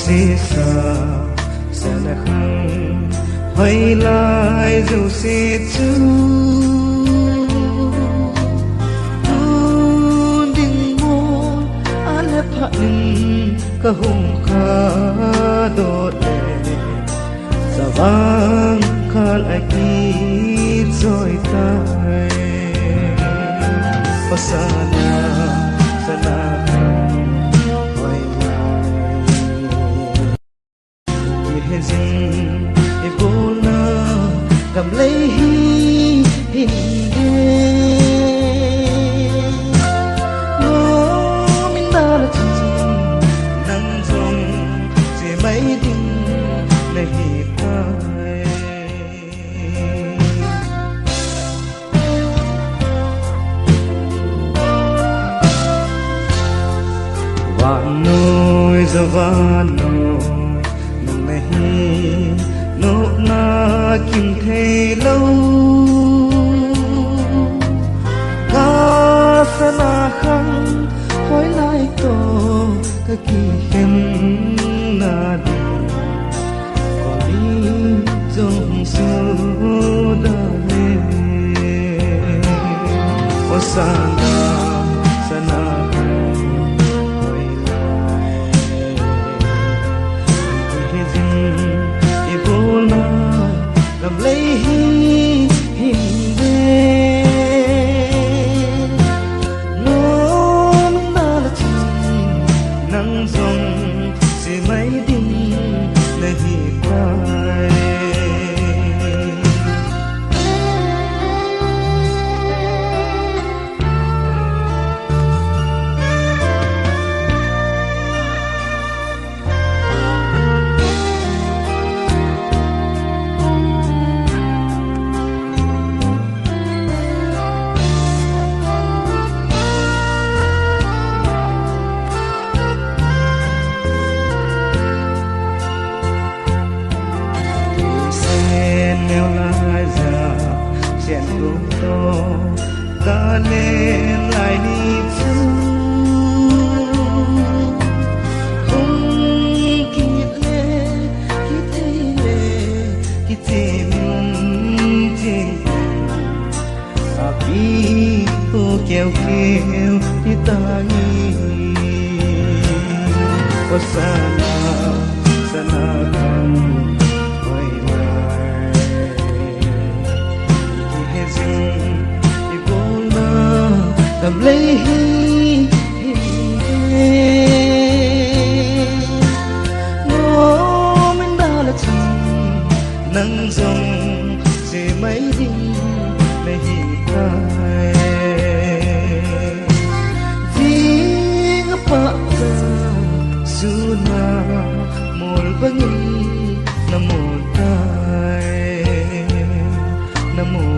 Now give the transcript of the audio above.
xê xa sẽ là khăn hay lại dù xê chú đinh môn anh hẹp hẳn cả hùng khá đô đề sa vang khá lại kít rồi tay pasana sana hoài lại như dinh ebola cầm lấy hình đê nó mình ta là chân chân nắng rong chỉ mấy đêm này tay vạn nỗi giờ vạn nỗi nâng này nốt na kim thế lâu ca sana khăn hỏi lại to cái kỳ khen na đi có đi trong số đã lên o sana sana cầm lấy hình đê nó mình đã là chân nắng rong sẽ mấy đêm này quay neo lại giờ chèn gốm to ta lên lại đi chú không kịp lệ kịp thêm trên à vì cô kêu kêu đi ta nghĩ có sana sana cầm lấy hình nó mình đã là chân nắng rong sẽ mấy đêm này tay vì ngapa suna mol bangi namo tay namo